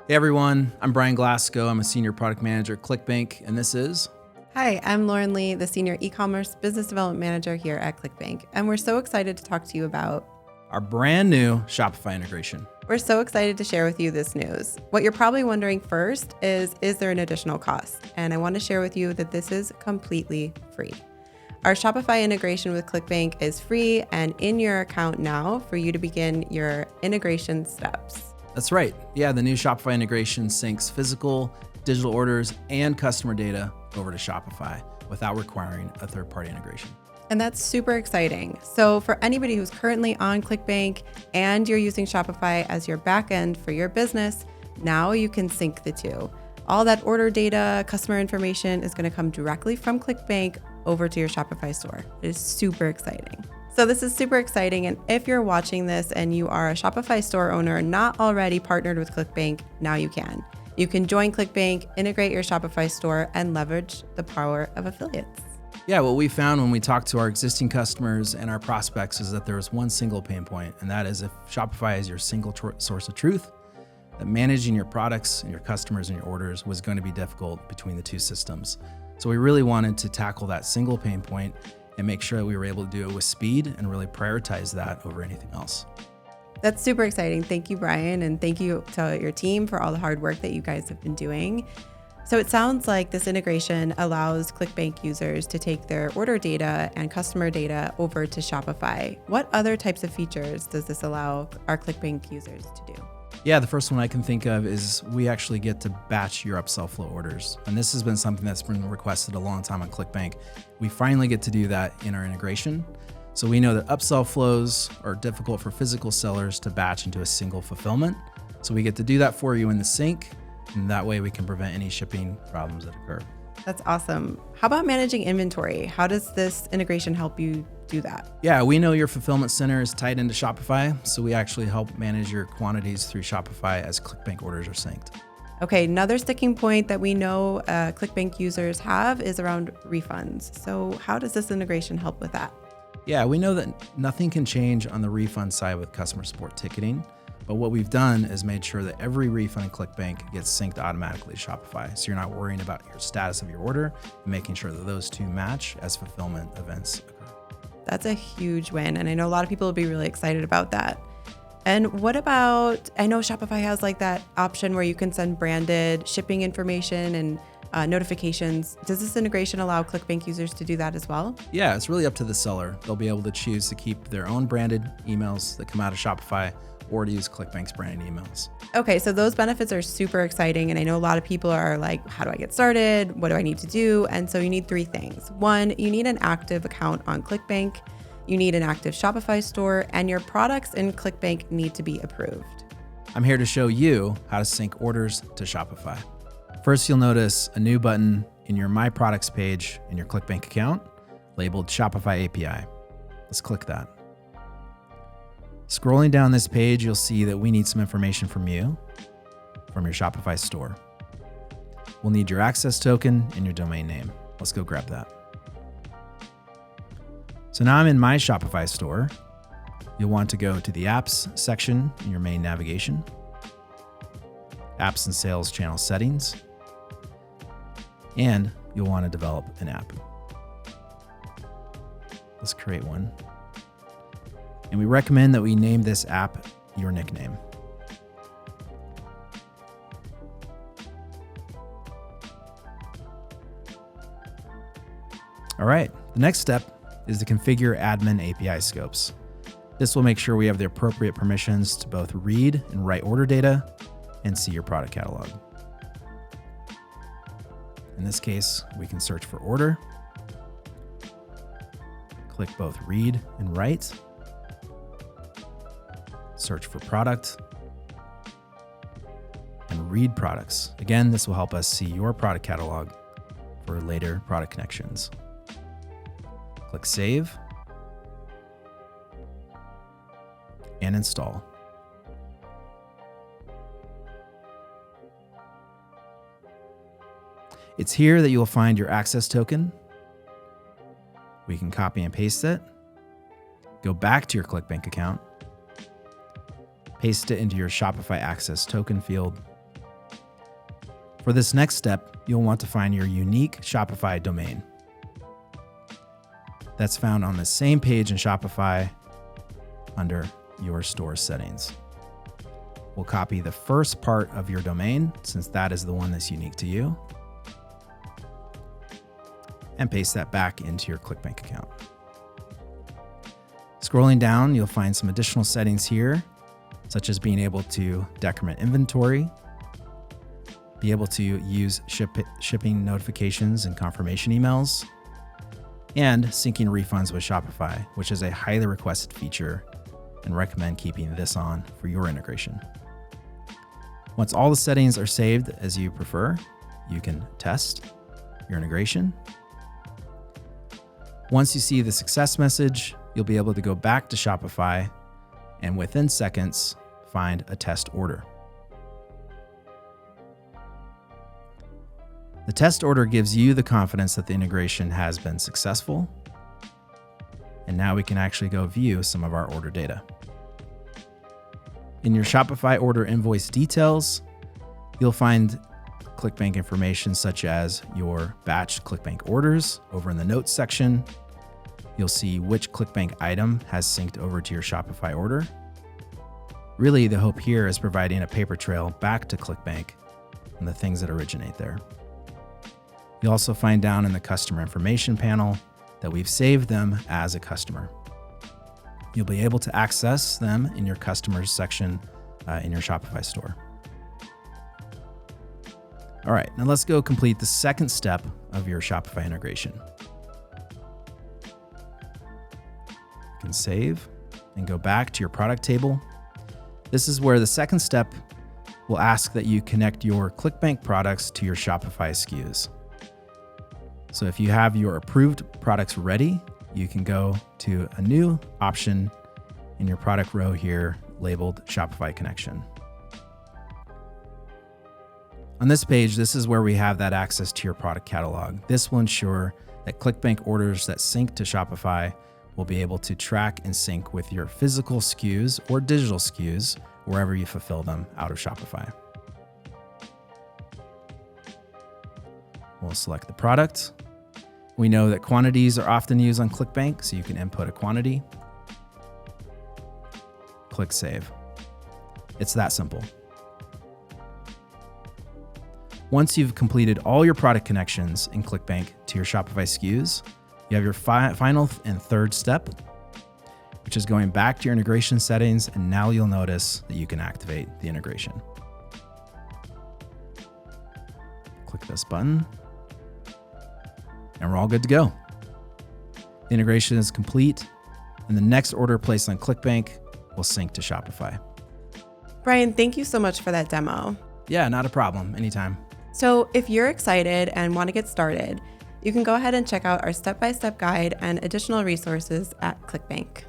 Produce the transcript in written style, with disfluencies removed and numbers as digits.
Hey everyone, I'm Brian Glasgow. I'm a senior product manager at ClickBank, and this is... Hi, I'm Lauren Lee, the Senior E-commerce Business Development Manager here at ClickBank, and we're so excited to talk to you about our brand new Shopify integration. We're so excited to share with you this news. What you're probably wondering first is there an additional cost? And I want to share with you that this is completely free. Our Shopify integration with ClickBank is free and in your account now for you to begin your integration steps. That's right. Yeah, the new Shopify integration syncs physical, digital orders, and customer data over to Shopify without requiring a third-party integration. And that's super exciting. So for anybody who's currently on ClickBank and you're using Shopify as your backend for your business, now you can sync the two. All that order data, customer information is going to come directly from ClickBank over to your Shopify store. It is super exciting. So this is super exciting. And if you're watching this and you are a Shopify store owner not already partnered with ClickBank, now you can. You can join ClickBank, integrate your Shopify store, and leverage the power of affiliates. Yeah, what we found when we talked to our existing customers and our prospects is that there was one single pain point, and that is if Shopify is your single source of truth, that managing your products and your customers and your orders was going to be difficult between the two systems. So we really wanted to tackle that single pain point and make sure that we were able to do it with speed and really prioritize that over anything else. That's super exciting. Thank you, Brian, and thank you to your team for all the hard work that you guys have been doing. So it sounds like this integration allows ClickBank users to take their order data and customer data over to Shopify. What other types of features does this allow our ClickBank users to do? Yeah, the first one I can think of is we actually get to batch your upsell flow orders. And this has been something that's been requested a long time on ClickBank. We finally get to do that in our integration. So we know that upsell flows are difficult for physical sellers to batch into a single fulfillment. So we get to do that for you in the sync. And that way we can prevent any shipping problems that occur. That's awesome. How about managing inventory? How does this integration help you do that? Yeah, we know your fulfillment center is tied into Shopify, so we actually help manage your quantities through Shopify as ClickBank orders are synced. Okay, another sticking point that we know ClickBank users have is around refunds. So how does this integration help with that? Yeah, we know that nothing can change on the refund side with customer support ticketing. But what we've done is made sure that every refund in ClickBank gets synced automatically to Shopify. So you're not worrying about your status of your order and making sure that those two match as fulfillment events occur. That's a huge win. And I know a lot of people will be really excited about that. And what about, I know Shopify has like that option where you can send branded shipping information and notifications. Does this integration allow ClickBank users to do that as well? Yeah, it's really up to the seller. They'll be able to choose to keep their own branded emails that come out of Shopify or to use ClickBank's branded emails. Okay, so those benefits are super exciting. And I know a lot of people are like, how do I get started? What do I need to do? And so you need three things. One, you need an active account on ClickBank. You need an active Shopify store, and your products in ClickBank need to be approved. I'm here to show you how to sync orders to Shopify. First, you'll notice a new button in your My Products page in your ClickBank account labeled Shopify API. Let's click that. Scrolling down this page, you'll see that we need some information from you, from your Shopify store. We'll need your access token and your domain name. Let's go grab that. So now I'm in my Shopify store. You'll want to go to the Apps section in your main navigation, Apps and Sales Channel Settings, and you'll want to develop an app. Let's create one. And we recommend that we name this app your nickname. All right, the next step is to configure admin API scopes. This will make sure we have the appropriate permissions to both read and write order data and see your product catalog. In this case, we can search for order, click both read and write, search for product, and read products. Again, this will help us see your product catalog for later product connections. Click Save and Install. It's here that you'll find your access token. We can copy and paste it. Go back to your ClickBank account. Paste it into your Shopify access token field For this next step, you'll want to find your unique Shopify domain. That's found on the same page in Shopify under your store settings. We'll copy the first part of your domain, since that is the one that's unique to you, and paste that back into your ClickBank account. Scrolling down, you'll find some additional settings here, such as being able to decrement inventory, be able to use shipping notifications and confirmation emails, and syncing refunds with Shopify, which is a highly requested feature, and recommend keeping this on for your integration. Once all the settings are saved as you prefer, you can test your integration. Once you see the success message, you'll be able to go back to Shopify and within seconds, find a test order. The test order gives you the confidence that the integration has been successful. And now we can actually go view some of our order data. In your Shopify order invoice details, you'll find ClickBank information such as your batch ClickBank orders over in the notes section. You'll see which ClickBank item has synced over to your Shopify order. Really, the hope here is providing a paper trail back to ClickBank and the things that originate there. You'll also find down in the customer information panel that we've saved them as a customer. You'll be able to access them in your customers section in your Shopify store. All right, now let's go complete the second step of your Shopify integration. You can save and go back to your product table. This is where the second step will ask that you connect your ClickBank products to your Shopify SKUs. So if you have your approved products ready, you can go to a new option in your product row here labeled Shopify Connection. On this page, this is where we have that access to your product catalog. This will ensure that ClickBank orders that sync to Shopify will be able to track and sync with your physical SKUs or digital SKUs wherever you fulfill them out of Shopify. We'll select the product. We know that quantities are often used on ClickBank, so you can input a quantity. Click Save. It's that simple. Once you've completed all your product connections in ClickBank to your Shopify SKUs, you have your final and third step, which is going back to your integration settings, and now you'll notice that you can activate the integration. Click this button, and we're all good to go. The integration is complete, and the next order placed on ClickBank will sync to Shopify. Brian, thank you so much for that demo. Yeah, not a problem. Anytime. So if you're excited and want to get started, you can go ahead and check out our step-by-step guide and additional resources at ClickBank.